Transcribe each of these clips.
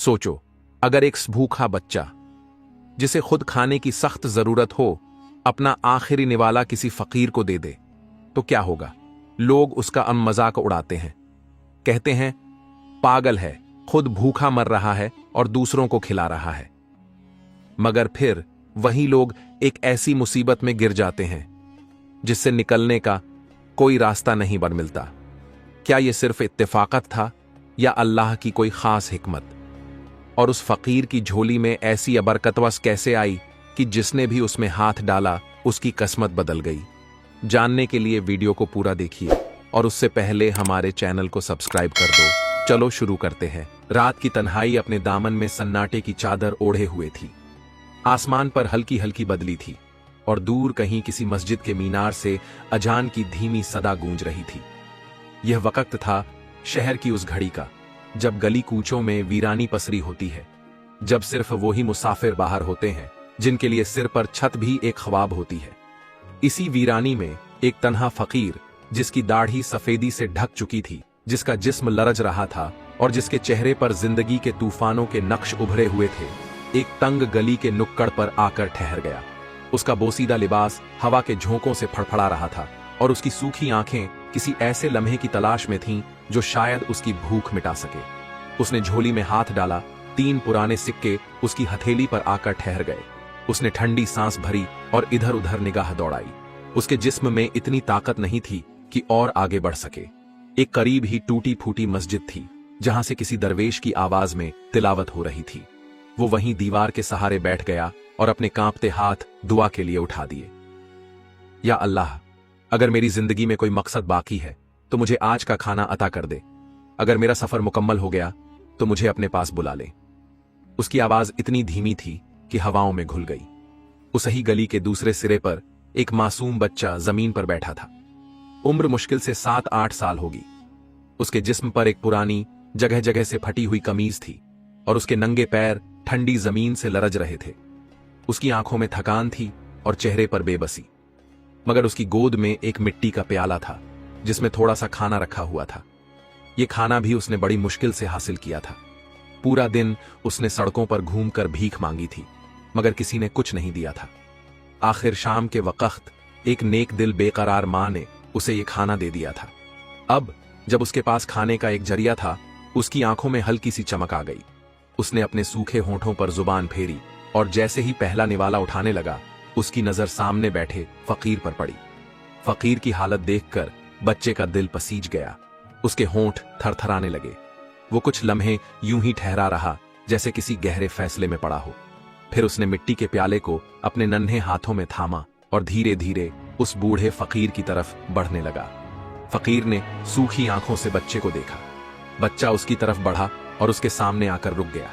सोचो, अगर एक भूखा बच्चा जिसे खुद खाने की सख्त जरूरत हो अपना आखिरी निवाला किसी फकीर को दे दे तो क्या होगा? लोग उसका मजाक उड़ाते हैं, कहते हैं पागल है, खुद भूखा मर रहा है और दूसरों को खिला रहा है। मगर फिर वही लोग एक ऐसी मुसीबत में गिर जाते हैं जिससे निकलने का कोई रास्ता नहीं बन मिलता। क्या यह सिर्फ इत्तेफाकत था या अल्लाह की कोई खास हिकमत? और उस फकीर की झोली में ऐसी अबरकतवस कैसे आई कि जिसने भी उसमें हाथ डाला उसकी किस्मत बदल गई? जानने के लिए वीडियो को पूरा देखिए और उससे पहले हमारे चैनल को सब्सक्राइब कर दो। चलो शुरू करते हैं। रात की तन्हाई अपने दामन में सन्नाटे की चादर ओढ़े हुए थी। आसमान पर हल्की हल्की बदली थी और दूर कहीं किसी मस्जिद के मीनार से अजान की धीमी सदा गूंज रही थी। यह वक्त था शहर की उस घड़ी का जब गली कूचों में वीरानी पसरी होती है, जब सिर्फ वही मुसाफिर बाहर होते हैं जिनके लिए सिर पर छत भी एक ख्वाब होती है। इसी वीरानी में एक तन्हा फकीर, जिसकी दाढ़ी सफेदी से ढक चुकी थी, जिसका जिस्म लरज रहा था और जिसके चेहरे पर जिंदगी के तूफानों के नक्श उभरे हुए थे, एक तंग गली के नुक्कड़ पर आकर ठहर गया। उसका बोसीदा लिबास हवा के झोंकों से फड़फड़ा रहा था और उसकी सूखी आंखें किसी ऐसे लम्हे की तलाश में थीं जो शायद उसकी भूख मिटा सके। उसने झोली में हाथ डाला, 3 पुराने सिक्के उसकी हथेली पर आकर ठहर गए। उसने ठंडी सांस भरी और इधर उधर निगाह दौड़ाई। उसके जिस्म में इतनी ताकत नहीं थी कि और आगे बढ़ सके। एक करीब ही टूटी फूटी मस्जिद थी जहां से किसी दरवेश की आवाज में तिलावत हो रही थी। वो वहीं दीवार के सहारे बैठ गया और अपने कांपते हाथ दुआ के लिए उठा दिए। या अल्लाह, अगर मेरी जिंदगी में कोई मकसद बाकी है तो मुझे आज का खाना अता कर दे। अगर मेरा सफर मुकम्मल हो गया तो मुझे अपने पास बुला ले। उसकी आवाज इतनी धीमी थी कि हवाओं में घुल गई। उस ही गली के दूसरे सिरे पर एक मासूम बच्चा जमीन पर बैठा था। उम्र मुश्किल से 7-8 साल होगी। उसके जिस्म पर एक पुरानी जगह जगह से फटी हुई कमीज थी और उसके नंगे पैर ठंडी जमीन से लरज रहे थे। उसकी आंखों में थकान थी और चेहरे पर बेबसी। मगर उसकी गोद में एक मिट्टी का प्याला था जिसमें थोड़ा सा खाना रखा हुआ था। यह खाना भी उसने बड़ी मुश्किल से हासिल किया था। पूरा दिन उसने सड़कों पर घूमकर भीख मांगी थी मगर किसी ने कुछ नहीं दिया था। आखिर शाम के वक्त एक नेक दिल बेकरार मां ने उसे यह खाना दे दिया था। अब जब उसके पास खाने का एक जरिया था, उसकी आंखों में हल्की सी चमक आ गई। उसने अपने सूखे होठों पर जुबान फेरी और जैसे ही पहला निवाला उठाने लगा, उसकी नजर सामने बैठे फकीर पर पड़ी। फकीर की हालत देखकर बच्चे का दिल पसीज गया। उसके होंठ थरथराने लगे। वो कुछ लम्हे यूं ही ठहरा रहा जैसे किसी गहरे फैसले में पड़ा हो। फिर उसने मिट्टी के प्याले को अपने नन्हे हाथों में थामा और धीरे धीरे उस बूढ़े फकीर की तरफ बढ़ने लगा। फकीर ने सूखी आंखों से बच्चे को देखा। बच्चा उसकी तरफ बढ़ा और उसके सामने आकर रुक गया।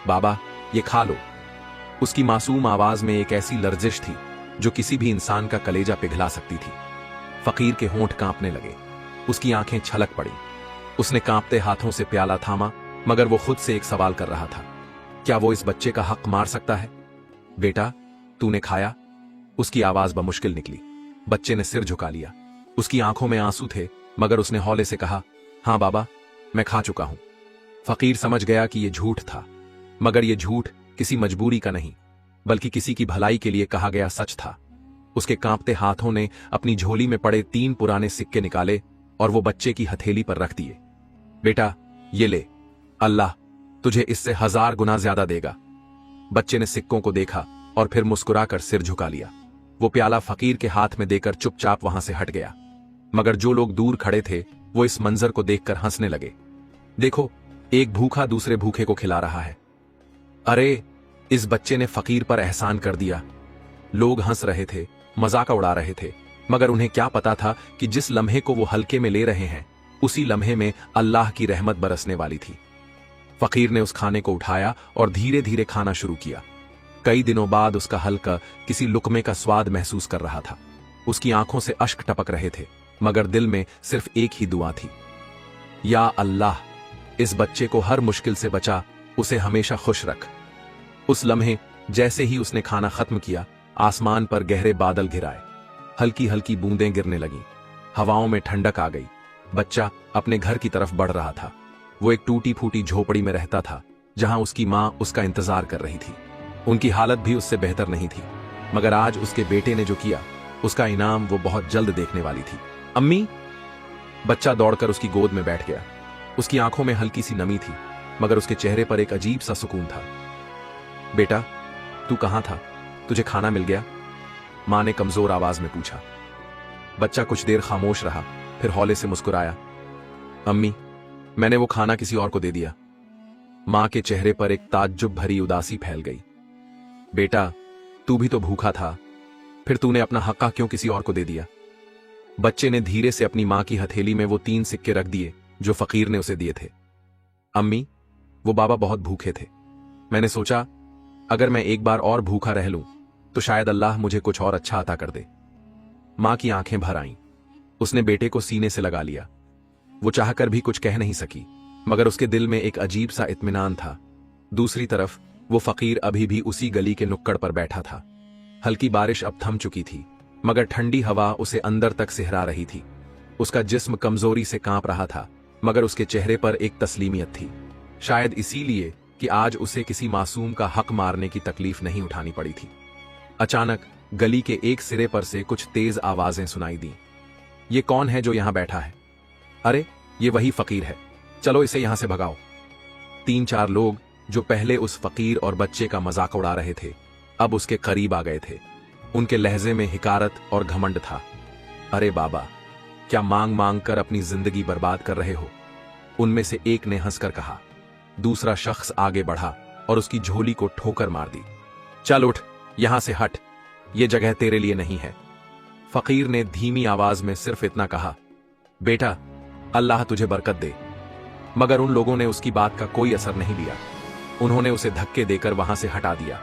बाबा, ये खा लो। उसकी मासूम आवाज में एक ऐसी लर्जिश थी जो किसी भी इंसान का कलेजा पिघला सकती थी। फकीर के होंठ कांपने लगे। उसकी आंखें छलक पड़ी। उसने कांपते हाथों से प्याला थामा मगर वो खुद से एक सवाल कर रहा था, क्या वो इस बच्चे का हक मार सकता है? बेटा, तूने खाया? उसकी आवाज बमुश्किल निकली। बच्चे ने सिर झुका लिया। उसकी आंखों में आंसू थे मगर उसने हौले से कहा, हां बाबा, मैं खा चुका हूं। फकीर समझ गया कि यह झूठ था, मगर यह झूठ किसी मजबूरी का नहीं बल्कि किसी की भलाई के लिए कहा गया सच था। उसके कांपते हाथों ने अपनी झोली में पड़े 3 पुराने सिक्के निकाले और वो बच्चे की हथेली पर रख दिए। बेटा, ये ले, अल्लाह तुझे इससे 1000 गुना ज्यादा देगा। बच्चे ने सिक्कों को देखा और फिर मुस्कुराकर सिर झुका लिया। वो प्याला फकीर के हाथ में देकर चुपचाप वहां से हट गया। मगर जो लोग दूर खड़े थे वो इस मंजर को देखकर हंसने लगे। देखो, एक भूखा दूसरे भूखे को खिला रहा है। अरे, इस बच्चे ने फकीर पर एहसान कर दिया। लोग हंस रहे थे, मजाक उड़ा रहे थे, मगर उन्हें क्या पता था कि जिस लम्हे को वो हल्के में ले रहे हैं उसी लम्हे में अल्लाह की रहमत बरसने वाली थी। फकीर ने उस खाने को उठाया और धीरे धीरे खाना शुरू किया। कई दिनों बाद उसका हल्का किसी लुकमे का स्वाद महसूस कर रहा था। उसकी आंखों से अश्क टपक रहे थे मगर दिल में सिर्फ एक ही दुआ थी, या अल्लाह, इस बच्चे को हर मुश्किल से बचा, उसे हमेशा खुश रख। उस लम्हे जैसे ही उसने खाना खत्म किया, आसमान पर गहरे बादल घिर आए। हल्की हल्की बूंदें गिरने लगीं। हवाओं में ठंडक आ गई। बच्चा अपने घर की तरफ बढ़ रहा था। वो एक टूटी फूटी झोपड़ी में रहता था जहां उसकी मां उसका इंतजार कर रही थी। उनकी हालत भी उससे बेहतर नहीं थी, मगर आज उसके बेटे ने जो किया उसका इनाम वो बहुत जल्द देखने वाली थी। अम्मी! बच्चा दौड़कर उसकी गोद में बैठ गया। उसकी आंखों में हल्की सी नमी थी, मगर उसके चेहरे पर एक अजीब सा सुकून था। बेटा, तू कहां था? तुझे खाना मिल गया? मां ने कमजोर आवाज में पूछा। बच्चा कुछ देर खामोश रहा, फिर हौले से मुस्कुराया। अम्मी, मैंने वो खाना किसी और को दे दिया। मां के चेहरे पर एक ताज्जुब भरी उदासी फैल गई। बेटा, तू भी तो भूखा था, फिर तूने अपना हक्का क्यों किसी और को दे दिया? बच्चे ने धीरे से अपनी मां की हथेली में वो 3 सिक्के रख दिए जो फकीर ने उसे दिए थे। अम्मी, वो बाबा बहुत भूखे थे। मैंने सोचा अगर मैं एक बार और भूखा रह लूं तो शायद अल्लाह मुझे कुछ और अच्छा अता कर दे। मां की आंखें भर आईं। उसने बेटे को सीने से लगा लिया। वो चाहकर भी कुछ कह नहीं सकी, मगर उसके दिल में एक अजीब सा इत्मीनान था। दूसरी तरफ वो फकीर अभी भी उसी गली के नुक्कड़ पर बैठा था। हल्की बारिश अब थम चुकी थी, मगर ठंडी हवा उसे अंदर तक सिहरा रही थी। उसका जिस्म कमजोरी से कांप रहा था, मगर उसके चेहरे पर एक तस्लीमियत थी। शायद इसीलिए कि आज उसे किसी मासूम का हक मारने की तकलीफ नहीं उठानी पड़ी थी। अचानक गली के एक सिरे पर से कुछ तेज आवाजें सुनाई दी। ये कौन है जो यहां बैठा है? अरे, ये वही फकीर है, चलो इसे यहां से भगाओ। 3-4 लोग जो पहले उस फकीर और बच्चे का मजाक उड़ा रहे थे, अब उसके करीब आ गए थे। उनके लहजे में हिकारत और घमंड था। अरे बाबा, क्या मांग मांग कर अपनी जिंदगी बर्बाद कर रहे हो? उनमें से एक ने हंसकर कहा। दूसरा शख्स आगे बढ़ा और उसकी झोली को ठोकर मार दी। चल उठ, यहां से हट, यह जगह तेरे लिए नहीं है। फकीर ने धीमी आवाज में सिर्फ इतना कहा, बेटा, अल्लाह तुझे बरकत दे। मगर उन लोगों ने उसकी बात का कोई असर नहीं लिया। उन्होंने उसे धक्के देकर वहां से हटा दिया।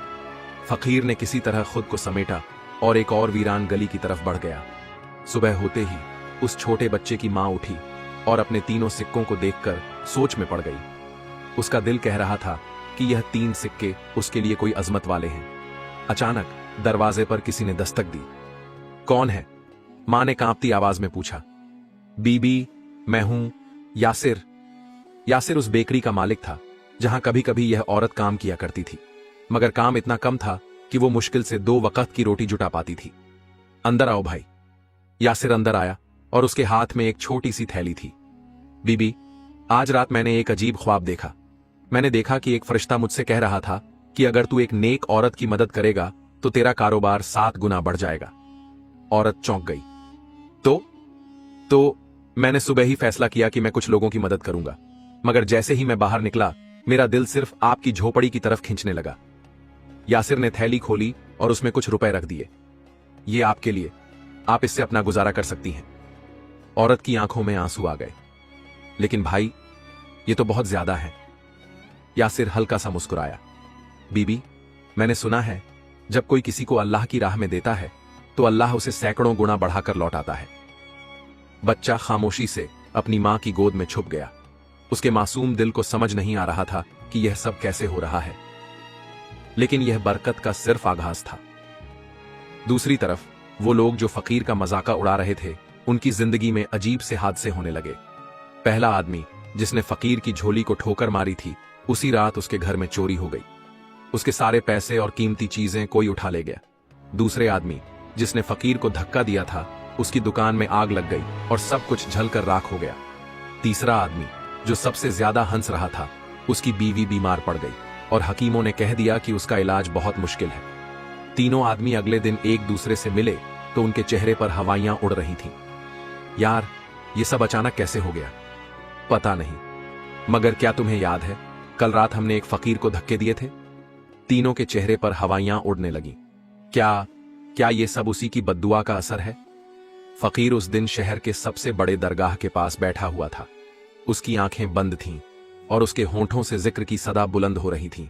फकीर ने किसी तरह खुद को समेटा और एक और वीरान गली की तरफ बढ़ गया। सुबह होते ही उस छोटे बच्चे की मां उठी और अपने 3 सिक्कों को देखकर सोच में पड़ गई। उसका दिल कह रहा था कि यह 3 सिक्के उसके लिए कोई अजमत वाले हैं। अचानक दरवाजे पर किसी ने दस्तक दी। कौन है? मां ने कांपती आवाज में पूछा। बीबी, मैं हूं यासिर। यासिर उस बेकरी का मालिक था जहां कभी कभी यह औरत काम किया करती थी, मगर काम इतना कम था कि वो मुश्किल से 2 वक्त की रोटी जुटा पाती थी। अंदर आओ भाई। यासिर अंदर आया और उसके हाथ में एक छोटी सी थैली थी। बीबी, आज रात मैंने एक अजीब ख्वाब देखा। मैंने देखा कि एक फरिश्ता मुझसे कह रहा था कि अगर तू एक नेक औरत की मदद करेगा तो तेरा कारोबार 7 गुना बढ़ जाएगा। औरत चौंक गई। तो मैंने सुबह ही फैसला किया कि मैं कुछ लोगों की मदद करूंगा, मगर जैसे ही मैं बाहर निकला मेरा दिल सिर्फ आपकी झोपड़ी की तरफ खींचने लगा। यासिर ने थैली खोली और उसमें कुछ रुपए रख दिए। ये आपके लिए, आप इससे अपना गुजारा कर सकती हैं। औरत की आंखों में आंसू आ गए। लेकिन भाई, ये तो बहुत ज्यादा है। यासिर हल्का सा मुस्कुराया। बीबी, मैंने सुना है जब कोई किसी को अल्लाह की राह में देता है तो अल्लाह उसे सैकड़ों गुना बढ़ाकर लौटाता है। बच्चा खामोशी से अपनी मां की गोद में छुप गया। उसके मासूम दिल को समझ नहीं आ रहा था कि यह सब कैसे हो रहा है, लेकिन यह बरकत का सिर्फ आगाज था। दूसरी तरफ वो लोग जो फकीर का मजाका उड़ा रहे थे, उनकी जिंदगी में अजीब से हादसे होने लगे। पहला आदमी जिसने फकीर की झोली को ठोकर मारी थी, उसी रात उसके घर में चोरी हो गई। उसके सारे पैसे और कीमती चीजें कोई उठा ले गया। दूसरे आदमी जिसने फकीर को धक्का दिया था, उसकी दुकान में आग लग गई और सब कुछ जलकर राख हो गया। तीसरा आदमी जो सबसे ज्यादा हंस रहा था, उसकी बीवी बीमार पड़ गई और हकीमों ने कह दिया कि उसका इलाज बहुत मुश्किल है। तीनों आदमी अगले दिन एक दूसरे से मिले तो उनके चेहरे पर हवाइयां उड़ रही थीं। यार, ये सब अचानक कैसे हो गया? पता नहीं, मगर क्या तुम्हें याद है कल रात हमने एक फकीर को धक्के दिए थे? तीनों के चेहरे पर हवाइयां उड़ने लगी। क्या ये सब उसी की बद्दुआ का असर है? फकीर उस दिन शहर के सबसे बड़े दरगाह के पास बैठा हुआ था। उसकी आंखें बंद थीं और उसके होंठों से जिक्र की सदा बुलंद हो रही थी।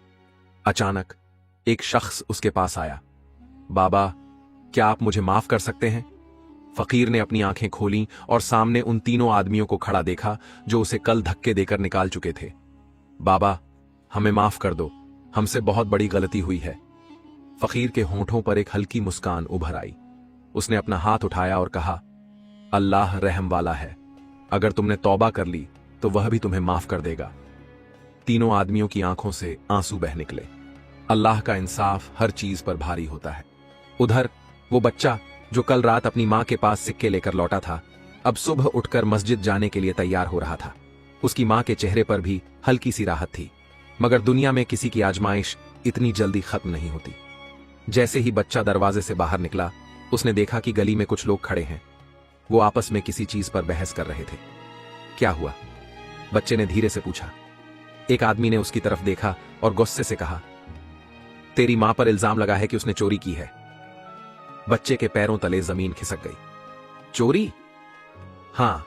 अचानक एक शख्स उसके पास आया। बाबा, क्या आप मुझे माफ कर सकते हैं? फकीर ने अपनी आंखें खोलीं और सामने उन तीनों आदमियों को खड़ा देखा जो उसे कल धक्के देकर निकाल चुके थे। बाबा, हमें माफ कर दो, हमसे बहुत बड़ी गलती हुई है। फकीर के होंठों पर एक हल्की मुस्कान उभर आई। उसने अपना हाथ उठाया और कहा, अल्लाह रहम वाला है, अगर तुमने तौबा कर ली तो वह भी तुम्हें माफ कर देगा। तीनों आदमियों की आंखों से आंसू बह निकले। अल्लाह का इंसाफ हर चीज पर भारी होता है। उधर वो बच्चा जो कल रात अपनी मां के पास सिक्के लेकर लौटा था, अब सुबह उठकर मस्जिद जाने के लिए तैयार हो रहा था। उसकी मां के चेहरे पर भी हल्की सी राहत थी, मगर दुनिया में किसी की आजमाइश इतनी जल्दी खत्म नहीं होती। जैसे ही बच्चा दरवाजे से बाहर निकला, उसने देखा कि गली में कुछ लोग खड़े हैं। वो आपस में किसी चीज पर बहस कर रहे थे। क्या हुआ? बच्चे ने धीरे से पूछा। एक आदमी ने उसकी तरफ देखा और गुस्से से कहा, तेरी मां पर इल्जाम लगा है कि उसने चोरी की है। बच्चे के पैरों तले जमीन खिसक गई। चोरी? हां,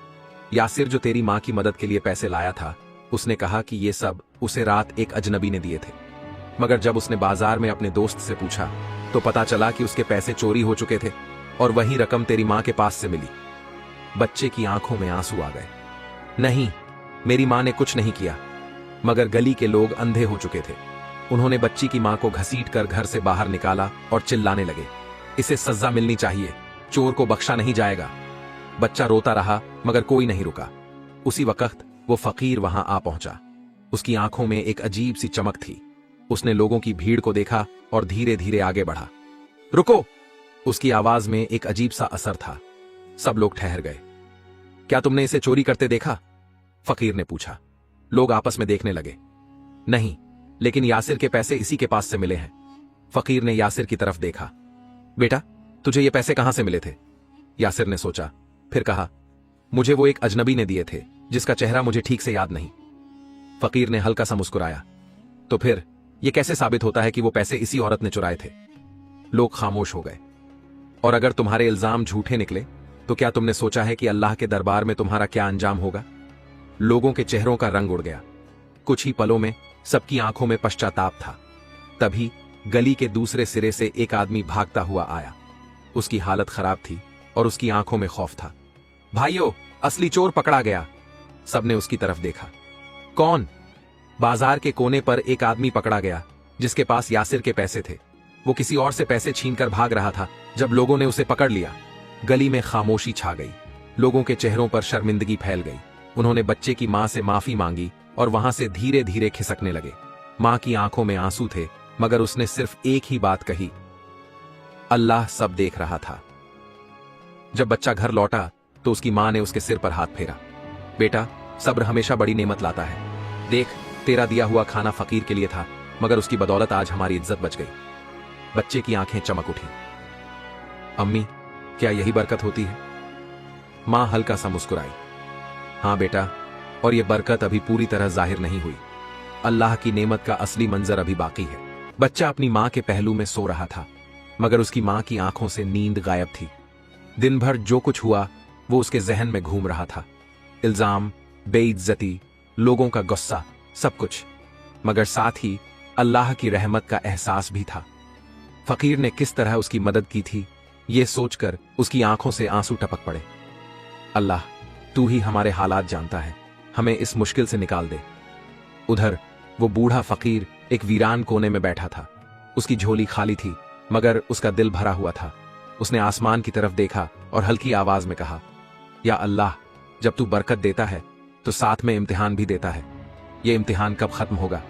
यासिर जो तेरी मां की मदद के लिए पैसे लाया था, उसने कहा कि ये सब उसे रात एक अजनबी ने दिए थे। मगर जब उसने बाजार में अपने दोस्त से पूछा तो पता चला कि उसके पैसे चोरी हो चुके थे और वही रकम तेरी मां के पास से मिली। बच्चे की आंखों में आंसू आ गए। नहीं, मेरी मां ने कुछ नहीं किया, मगर गली के लोग अंधे हो चुके थे। उन्होंने बच्ची की मां को घसीट कर घर से बाहर निकाला और चिल्लाने लगे, इसे सजा मिलनी चाहिए, चोर को बख्शा नहीं जाएगा। बच्चा रोता रहा मगर कोई नहीं रुका। उसी वक्त वो फकीर वहां आ पहुंचा। उसकी आंखों में एक अजीब सी चमक थी। उसने लोगों की भीड़ को देखा और धीरे धीरे आगे बढ़ा। रुको! उसकी आवाज में एक अजीब सा असर था। सब लोग ठहर गए। क्या तुमने इसे चोरी करते देखा? फकीर ने पूछा। लोग आपस में देखने लगे। नहीं, लेकिन यासिर के पैसे इसी के पास से मिले हैं। फकीर ने यासिर की तरफ देखा। बेटा, तुझे ये पैसे कहां से मिले थे? यासिर ने सोचा, फिर कहा, मुझे वो एक अजनबी ने दिए थे जिसका चेहरा मुझे ठीक से याद नहीं। फकीर ने हल्का सा मुस्कुराया। तो फिर यह कैसे साबित होता है कि वो पैसे इसी औरत ने चुराए थे? लोग खामोश हो गए। और अगर तुम्हारे इल्जाम झूठे निकले तो क्या तुमने सोचा है कि अल्लाह के दरबार में तुम्हारा क्या अंजाम होगा? लोगों के चेहरों का रंग उड़ गया। कुछ ही पलों में सबकी आंखों में पश्चाताप था। तभी गली के दूसरे सिरे से एक आदमी भागता हुआ आया। उसकी हालत खराब थी और उसकी आंखों में खौफ था। भाइयों, असली चोर पकड़ा गया! सबने उसकी तरफ देखा। कौन? बाजार के कोने पर एक आदमी पकड़ा गया जिसके पास यासिर के पैसे थे। वो किसी और से पैसे छीनकर भाग रहा था जब लोगों ने उसे पकड़ लिया। गली में खामोशी छा गई। लोगों के चेहरों पर शर्मिंदगी फैल गई। उन्होंने बच्चे की मां से माफी मांगी और वहां से धीरे धीरे खिसकने लगे। मां की आंखों में आंसू थे, मगर उसने सिर्फ एक ही बात कही, अल्लाह सब देख रहा था। जब बच्चा घर लौटा तो उसकी मां ने उसके सिर पर हाथ फेरा। बेटा, सब्र हमेशा बड़ी नेमत लाता है। देख, तेरा दिया हुआ खाना फकीर के लिए था, मगर उसकी बदौलत आज हमारी इज्जत बच गई। बच्चे की आंखें चमक उठी। अम्मी, क्या यही बरकत होती है? मां हल्का सा मुस्कुराई। हां बेटा, और यह बरकत अभी पूरी तरह जाहिर नहीं हुई। अल्लाह की नेमत का असली मंजर अभी बाकी है। बच्चा अपनी मां के पहलू में सो रहा था, मगर उसकी मां की आंखों से नींद गायब थी। दिन भर जो कुछ हुआ वो उसके जहन में घूम रहा था। इल्जाम, बेइज्जती, लोगों का गुस्सा, सब कुछ। मगर साथ ही अल्लाह की रहमत का एहसास भी था। फकीर ने किस तरह उसकी मदद की थी, ये सोचकर उसकी आंखों से आंसू टपक पड़े। अल्लाह, तू ही हमारे हालात जानता है, हमें इस मुश्किल से निकाल दे। उधर वो बूढ़ा फकीर एक वीरान कोने में बैठा था। उसकी झोली खाली थी, मगर उसका दिल भरा हुआ था। उसने आसमान की तरफ देखा और हल्की आवाज में कहा, या अल्लाह, जब तू बरकत देता है तो साथ में इम्तिहान भी देता है। ये इम्तिहान कब खत्म होगा?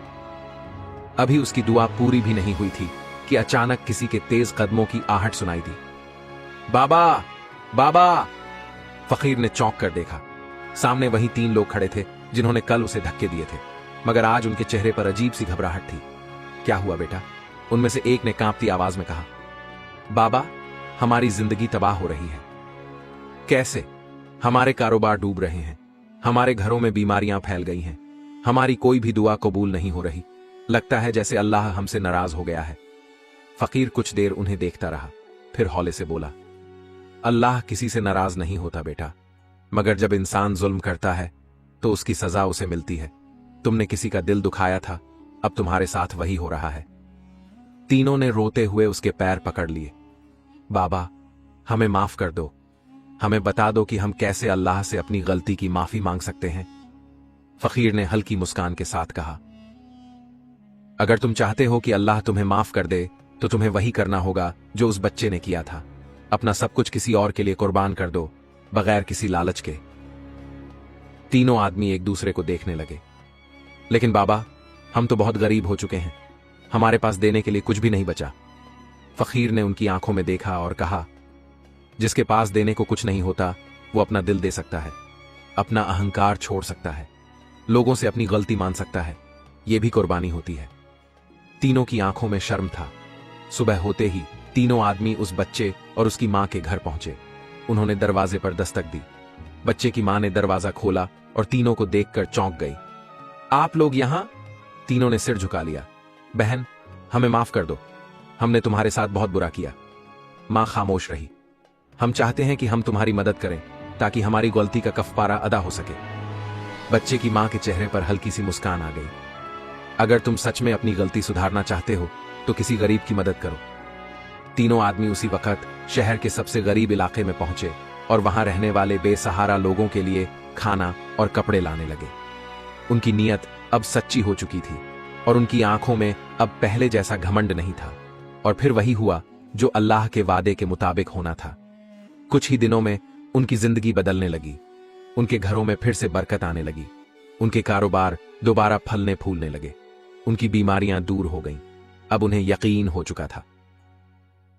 अभी उसकी दुआ पूरी भी नहीं हुई थी कि अचानक किसी के तेज कदमों की आहट सुनाई दी। बाबा, बाबा! फकीर ने चौंक कर देखा। सामने वही 3 लोग खड़े थे जिन्होंने कल उसे धक्के दिए थे, मगर आज उनके चेहरे पर अजीब सी घबराहट थी। क्या हुआ बेटा? उनमें से एक ने कांपती आवाज में कहा। बाबा, हमारी जिंदगी तबाह हो रही है। कैसे? हमारे कारोबार डूब रहे हैं, हमारे घरों में बीमारियां फैल गई हैं, हमारी कोई भी दुआ कबूल नहीं हो रही। लगता है जैसे अल्लाह हमसे नाराज हो गया है। फकीर कुछ देर उन्हें देखता रहा, फिर हौले से बोला, अल्लाह किसी से नाराज नहीं होता बेटा, मगर जब इंसान जुल्म करता है तो उसकी सजा उसे मिलती है। तुमने किसी का दिल दुखाया था, अब तुम्हारे साथ वही हो रहा है। तीनों ने रोते हुए उसके पैर पकड़ लिए। बाबा, हमें माफ कर दो, हमें बता दो कि हम कैसे अल्लाह से अपनी गलती की माफी मांग सकते हैं। फकीर ने हल्की मुस्कान के साथ कहा, अगर तुम चाहते हो कि अल्लाह तुम्हें माफ कर दे तो तुम्हें वही करना होगा जो उस बच्चे ने किया था। अपना सब कुछ किसी और के लिए कुर्बान कर दो, बगैर किसी लालच के। तीनों आदमी एक दूसरे को देखने लगे। लेकिन बाबा, हम तो बहुत गरीब हो चुके हैं, हमारे पास देने के लिए कुछ भी नहीं बचा। फकीर ने उनकी आंखों में देखा और कहा, जिसके पास देने को कुछ नहीं होता वो अपना दिल दे सकता है, अपना अहंकार छोड़ सकता है, लोगों से अपनी गलती मान सकता है, यह भी कुर्बानी होती है। तीनों की आंखों में शर्म था। सुबह होते ही तीनों आदमी उस बच्चे और उसकी मां के घर पहुंचे। उन्होंने दरवाजे पर दस्तक दी। बच्चे की मां ने दरवाजा खोला और तीनों को देखकर चौंक गई। आप लोग यहां? तीनों ने सिर झुका लिया। बहन, हमें माफ कर दो, हमने तुम्हारे साथ बहुत बुरा किया। मां खामोश रही। हम चाहते हैं कि हम तुम्हारी मदद करें ताकि हमारी गलती का कफारा अदा हो सके। बच्चे की मां के चेहरे पर हल्की सी मुस्कान आ गई। अगर तुम सच में अपनी गलती सुधारना चाहते हो तो किसी गरीब की मदद करो। तीनों आदमी उसी वक्त शहर के सबसे गरीब इलाके में पहुंचे और वहां रहने वाले बेसहारा लोगों के लिए खाना और कपड़े लाने लगे। उनकी नीयत अब सच्ची हो चुकी थी और उनकी आंखों में अब पहले जैसा घमंड नहीं था। और फिर वही हुआ जो अल्लाह के वादे के मुताबिक होना था। कुछ ही दिनों में उनकी जिंदगी बदलने लगी। उनके घरों में फिर से बरकत आने लगी। उनके कारोबार दोबारा फलने फूलने लगे। उनकी बीमारियां दूर हो गईं। अब उन्हें यकीन हो चुका था,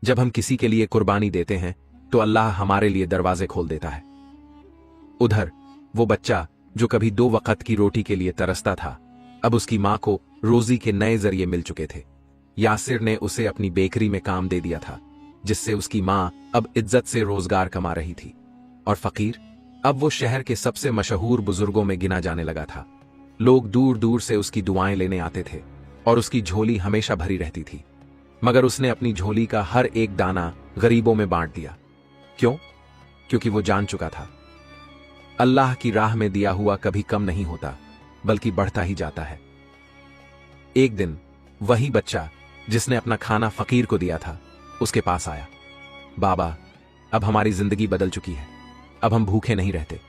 जब हम किसी के लिए कुर्बानी देते हैं तो अल्लाह हमारे लिए दरवाजे खोल देता है। उधर वो बच्चा जो कभी 2 वक्त की रोटी के लिए तरसता था, अब उसकी मां को रोजी के नए जरिए मिल चुके थे। यासिर ने उसे अपनी बेकरी में काम दे दिया था, जिससे उसकी मां अब इज्जत से रोजगार कमा रही थी। और फकीर अब वो शहर के सबसे मशहूर बुजुर्गों में गिना जाने लगा था। लोग दूर दूर से उसकी दुआएं लेने आते थे और उसकी झोली हमेशा भरी रहती थी। मगर उसने अपनी झोली का हर एक दाना गरीबों में बांट दिया। क्यों? क्योंकि वो जान चुका था, अल्लाह की राह में दिया हुआ कभी कम नहीं होता, बल्कि बढ़ता ही जाता है। एक दिन वही बच्चा जिसने अपना खाना फकीर को दिया था, उसके पास आया। बाबा, अब हमारी जिंदगी बदल चुकी है। अब हम भूखे नहीं रहते।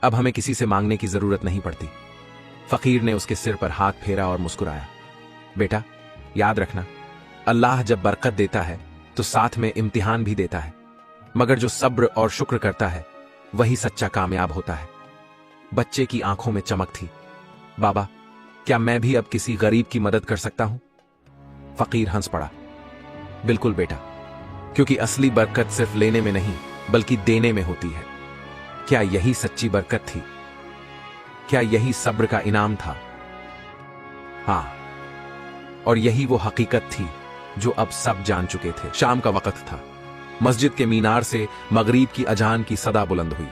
अब हमें किसी से मांगने की जरूरत नहीं पड़ती। फकीर ने उसके सिर पर हाथ फेरा और मुस्कुराया। बेटा, याद रखना, अल्लाह जब बरकत देता है तो साथ में इम्तिहान भी देता है, मगर जो सब्र और शुक्र करता है वही सच्चा कामयाब होता है। बच्चे की आंखों में चमक थी। बाबा, क्या मैं भी अब किसी गरीब की मदद कर सकता हूं? फकीर हंस पड़ा। बिल्कुल बेटा, क्योंकि असली बरकत सिर्फ लेने में नहीं बल्कि देने में होती है। क्या यही सच्ची बरकत थी? क्या यही सब्र का इनाम था? हां, और यही वो हकीकत थी जो अब सब जान चुके थे। शाम का वक्त था। मस्जिद के मीनार से मगरिब की अजान की सदा बुलंद हुई।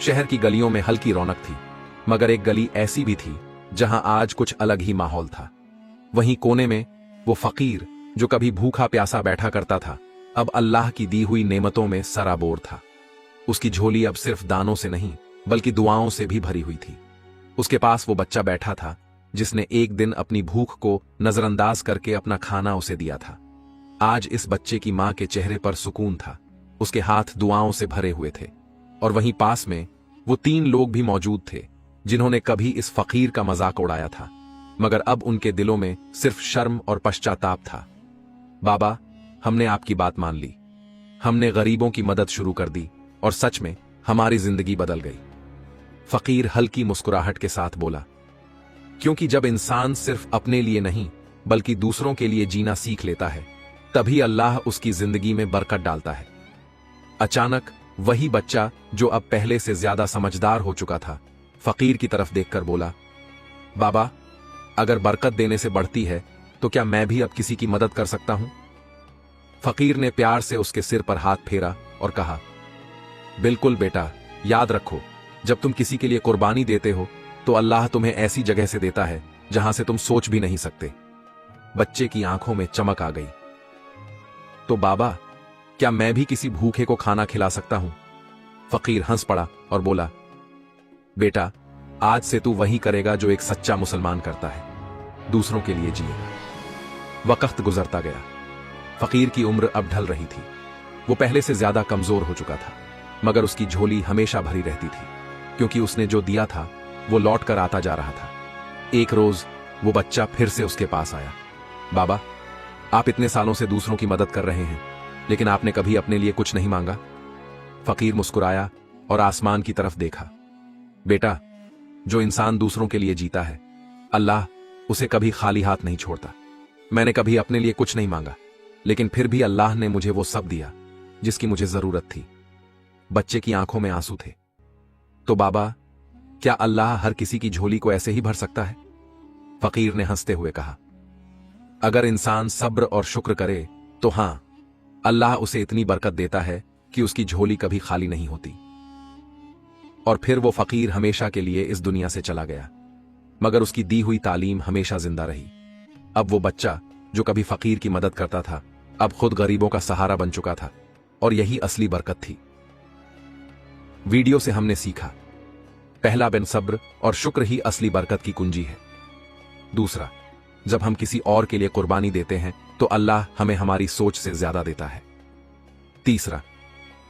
शहर की गलियों में हल्की रौनक थी, मगर एक गली ऐसी भी थी जहां आज कुछ अलग ही माहौल था। वहीं कोने में वो फकीर जो कभी भूखा प्यासा बैठा करता था, अब अल्लाह की दी हुई नेमतों में सराबोर था। उसकी झोली अब सिर्फ दानों से नहीं बल्कि दुआओं से भी भरी हुई थी। उसके पास वो बच्चा बैठा था जिसने एक दिन अपनी भूख को नजरअंदाज करके अपना खाना उसे दिया था। आज इस बच्चे की मां के चेहरे पर सुकून था। उसके हाथ दुआओं से भरे हुए थे। और वहीं पास में वो 3 लोग भी मौजूद थे जिन्होंने कभी इस फकीर का मजाक उड़ाया था, मगर अब उनके दिलों में सिर्फ शर्म और पश्चाताप था। बाबा, हमने आपकी बात मान ली। हमने गरीबों की मदद शुरू कर दी और सच में हमारी जिंदगी बदल गई। फकीर हल्की मुस्कुराहट के साथ बोला, क्योंकि जब इंसान सिर्फ अपने लिए नहीं बल्कि दूसरों के लिए जीना सीख लेता है, तभी अल्लाह उसकी जिंदगी में बरकत डालता है। अचानक वही बच्चा जो अब पहले से ज्यादा समझदार हो चुका था, फकीर की तरफ देखकर बोला, बाबा, अगर बरकत देने से बढ़ती है तो क्या मैं भी अब किसी की मदद कर सकता हूं? फकीर ने प्यार से उसके सिर पर हाथ फेरा और कहा, बिल्कुल बेटा, याद रखो, जब तुम किसी के लिए कुर्बानी देते हो तो अल्लाह तुम्हें ऐसी जगह से देता है जहां से तुम सोच भी नहीं सकते। बच्चे की आंखों में चमक आ गई। तो बाबा, क्या मैं भी किसी भूखे को खाना खिला सकता हूं? फकीर हंस पड़ा और बोला, बेटा, आज से तू वही करेगा जो एक सच्चा मुसलमान करता है, दूसरों के लिए जिएगा। वक्त गुजरता गया। फकीर की उम्र अब ढल रही थी। वो पहले से ज्यादा कमजोर हो चुका था, मगर उसकी झोली हमेशा भरी रहती थी, क्योंकि उसने जो दिया था वो लौट कर आता जा रहा था। एक रोज वो बच्चा फिर से उसके पास आया। बाबा, आप इतने सालों से दूसरों की मदद कर रहे हैं, लेकिन आपने कभी अपने लिए कुछ नहीं मांगा। फकीर मुस्कुराया और आसमान की तरफ देखा। बेटा, जो इंसान दूसरों के लिए जीता है, अल्लाह उसे कभी खाली हाथ नहीं छोड़ता। मैंने कभी अपने लिए कुछ नहीं मांगा, लेकिन फिर भी अल्लाह ने मुझे वो सब दिया जिसकी मुझे जरूरत थी। बच्चे की आंखों में आंसू थे। तो बाबा, क्या अल्लाह हर किसी की झोली को ऐसे ही भर सकता है? फकीर ने हंसते हुए कहा, अगर इंसान सब्र और शुक्र करे तो हां, अल्लाह उसे इतनी बरकत देता है कि उसकी झोली कभी खाली नहीं होती। और फिर वो फकीर हमेशा के लिए इस दुनिया से चला गया, मगर उसकी दी हुई तालीम हमेशा जिंदा रही। अब वो बच्चा जो कभी फकीर की मदद करता था, अब खुद गरीबों का सहारा बन चुका था, और यही असली बरकत थी। वीडियो से हमने सीखा, पहला, बिन सब्र और शुक्र ही असली बरकत की कुंजी है। दूसरा, जब हम किसी और के लिए कुर्बानी देते हैं तो अल्लाह हमें हमारी सोच से ज्यादा देता है। तीसरा,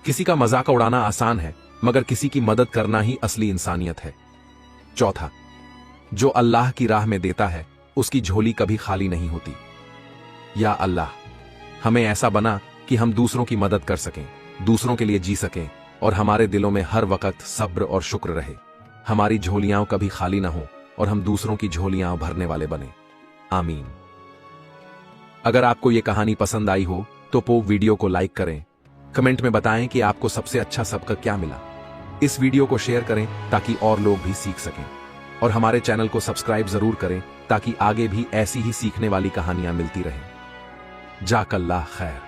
किसी का मजाक उड़ाना आसान है, मगर किसी की मदद करना ही असली इंसानियत है। चौथा, जो अल्लाह की राह में देता है उसकी झोली कभी खाली नहीं होती। या अल्लाह, हमें ऐसा बना कि हम दूसरों की मदद कर सकें, दूसरों के लिए जी सकें, और हमारे दिलों में हर वक्त सब्र और शुक्र रहे। हमारी झोलियां कभी खाली ना हो और हम दूसरों की झोलियां भरने वाले बने। आमीन। अगर आपको यह कहानी पसंद आई हो तो वीडियो को लाइक करें, कमेंट में बताएं कि आपको सबसे अच्छा सबक क्या मिला। इस वीडियो को शेयर करें ताकि और लोग भी सीख सकें, और हमारे चैनल को सब्सक्राइब जरूर करें ताकि आगे भी ऐसी ही सीखने वाली कहानियां मिलती रहें। जाकल्लाह खैर।